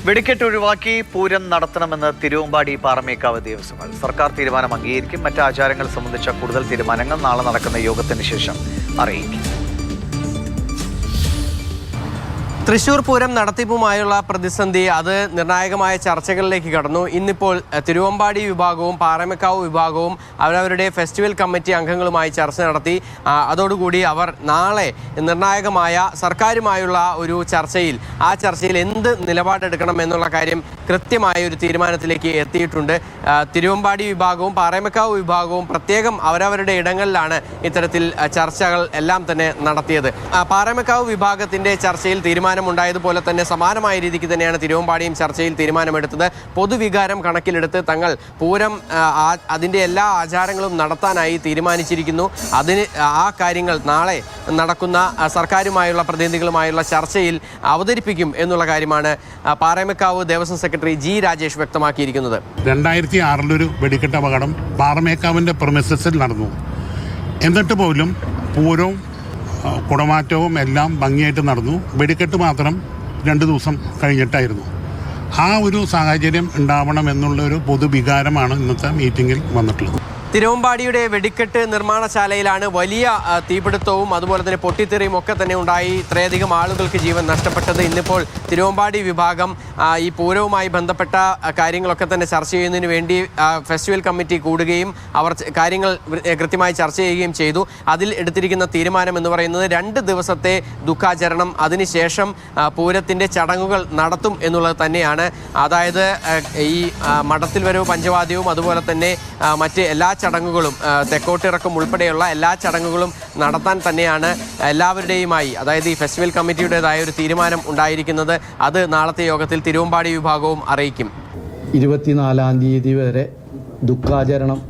വെടിക്കെട്ട് ഒഴിവാക്കി പൂരം നടത്തണമെന്ന് തിരുവമ്പാടി പാറമേക്കാവ് ദേവസ്വങ്ങൾ സർക്കാർ തീരുമാനം അംഗീകരിക്കും. മറ്റ് ആചാരങ്ങൾ സംബന്ധിച്ച കൂടുതൽ തീരുമാനങ്ങൾ നാളെ നടക്കുന്ന യോഗത്തിന് ശേഷം അറിയിക്കും. തൃശൂർ പൂരം നടത്തിപ്പുമായുള്ള പ്രതിസന്ധി അത് നിർണായകമായ ചർച്ചകളിലേക്ക് കടന്നു. ഇന്നിപ്പോൾ തിരുവമ്പാടി വിഭാഗവും പാറമേക്കാവ് വിഭാഗവും അവരവരുടെ ഫെസ്റ്റിവൽ കമ്മിറ്റി അംഗങ്ങളുമായി ചർച്ച നടത്തി. അതോടുകൂടി അവർ നാളെ നിർണായകമായ സർക്കാരുമായുള്ള ഒരു ചർച്ചയിൽ എന്ത് നിലപാടെടുക്കണം എന്നുള്ള കാര്യം കൃത്യമായ ഒരു തീരുമാനത്തിലേക്ക് എത്തിയിട്ടുണ്ട്. തിരുവമ്പാടി വിഭാഗവും പാറമേക്കാവ് വിഭാഗവും പ്രത്യേകം അവരവരുടെ ഇടങ്ങളിലാണ് ഇത്തരത്തിൽ ചർച്ചകൾ എല്ലാം തന്നെ നടത്തിയത്. പാറമേക്കാവ് വിഭാഗത്തിന്റെ ചർച്ചയിൽ ഉണ്ടായതുപോലെ തന്നെ സമാനമായ രീതിക്ക് തന്നെയാണ് തിരുവമ്പാടിയും ചർച്ചയിൽ തീരുമാനമെടുത്തത്. പൊതുവികാരം കണക്കിലെടുത്ത് തങ്ങൾ പൂരം അതിൻ്റെ എല്ലാ ആചാരങ്ങളും നടത്താനായി തീരുമാനിച്ചിരിക്കുന്നു. ആ കാര്യങ്ങൾ നാളെ നടക്കുന്ന സർക്കാരുമായുള്ള പ്രതിനിധികളുമായുള്ള ചർച്ചയിൽ അവതരിപ്പിക്കും എന്നുള്ള കാര്യമാണ് പാറമേക്കാവ് ദേവസ്വം സെക്രട്ടറി ജി രാജേഷ് വ്യക്തമാക്കിയിരിക്കുന്നത്. 2006 വെടിക്കെട്ട് അപകടം പാറമേക്കാവിൻ്റെ പ്രമിസസിൽ നടന്നു. എന്നിട്ട് പോലും പൂരവും കുടമാറ്റവും എല്ലാം ഭംഗിയായിട്ട് നടന്നു. വെടിക്കെട്ട് മാത്രം 2 ദിവസം കഴിഞ്ഞിട്ടായിരുന്നു. ആ ഒരു സാഹചര്യം ഉണ്ടാവണം എന്നുള്ളൊരു പൊതുവികാരമാണ് ഇന്നത്തെ മീറ്റിങ്ങിൽ വന്നിട്ടുള്ളത്. തിരുവമ്പാടിയുടെ വെടിക്കെട്ട് നിർമ്മാണശാലയിലാണ് വലിയ തീപിടുത്തവും അതുപോലെ തന്നെ പൊട്ടിത്തെറിയും ഒക്കെ തന്നെ ഉണ്ടായി ഇത്രയധികം ആളുകൾക്ക് ജീവൻ നഷ്ടപ്പെട്ടത്. ഇന്നിപ്പോൾ തിരുവമ്പാടി വിഭാഗം ഈ പൂരവുമായി ബന്ധപ്പെട്ട കാര്യങ്ങളൊക്കെ തന്നെ ചർച്ച ചെയ്യുന്നതിന് വേണ്ടി ഫെസ്റ്റിവൽ കമ്മിറ്റി കൂടുകയും അവർ കാര്യങ്ങൾ കൃത്യമായി ചർച്ച ചെയ്യുകയും ചെയ്തു. അതിൽ എടുത്തിരിക്കുന്ന തീരുമാനം എന്ന് പറയുന്നത് 2 ദിവസത്തെ ദുഃഖാചരണം, അതിനുശേഷം പൂരത്തിൻ്റെ ചടങ്ങുകൾ നടത്തും എന്നുള്ളത് തന്നെയാണ്. അതായത് ഈ മഠത്തിൽ വരവ് പഞ്ചവാദ്യവും അതുപോലെ തന്നെ മറ്റ് എല്ലാ ചടങ്ങുകളും തെക്കോട്ടിറക്കം ഉൾപ്പെടെയുള്ള എല്ലാ ചടങ്ങുകളും നടത്താൻ തന്നെയാണ് എല്ലാവരുടെയുമായി, അതായത് ഈ ഫെസ്റ്റിവൽ കമ്മിറ്റിയുടേതായ ഒരു തീരുമാനം ഉണ്ടായിരിക്കുന്നത്. അത് നാളത്തെ യോഗത്തിൽ തിരുവമ്പാടി വിഭാഗവും അറിയിക്കും. 24-ാം തീയതി വരെ ദുഃഖാചരണം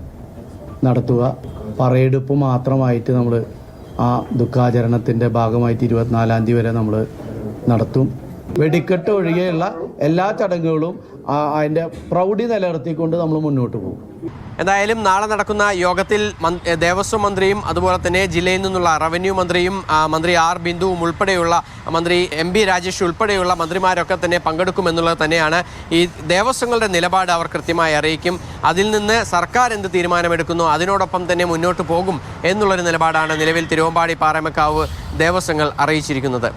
നടത്തുക. പറയെടുപ്പ് മാത്രമായിട്ട് നമ്മൾ ആ ദുഃഖാചരണത്തിൻ്റെ ഭാഗമായിട്ട് 24-ാം തീയതി വരെ നമ്മൾ നടത്തും. വെടിക്കെട്ട് ഒഴികെയുള്ള എല്ലാ ചടങ്ങുകളും അതിൻ്റെ പ്രൗഢി നിലനിർത്തിക്കൊണ്ട് നമ്മൾ മുന്നോട്ട് പോകും. എന്തായാലും നാളെ നടക്കുന്ന യോഗത്തിൽ ദേവസ്വം മന്ത്രിയും അതുപോലെ തന്നെ ജില്ലയിൽ നിന്നുള്ള റവന്യൂ മന്ത്രിയും മന്ത്രി ആർ ബിന്ദുവും ഉൾപ്പെടെയുള്ള മന്ത്രി MB രാജേഷ് ഉൾപ്പെടെയുള്ള മന്ത്രിമാരൊക്കെ തന്നെ പങ്കെടുക്കുമെന്നുള്ളത് തന്നെയാണ്. ഈ ദേവസ്വങ്ങളുടെ നിലപാട് അവർ കൃത്യമായി അറിയിക്കും. അതിൽ നിന്ന് സർക്കാർ എന്ത് തീരുമാനമെടുക്കുന്നു അതിനോടൊപ്പം തന്നെ മുന്നോട്ട് പോകും എന്നുള്ളൊരു നിലപാടാണ് നിലവിൽ തിരുവമ്പാടി പാറമേക്കാവ് ദേവസ്വങ്ങൾ അറിയിച്ചിരിക്കുന്നത്.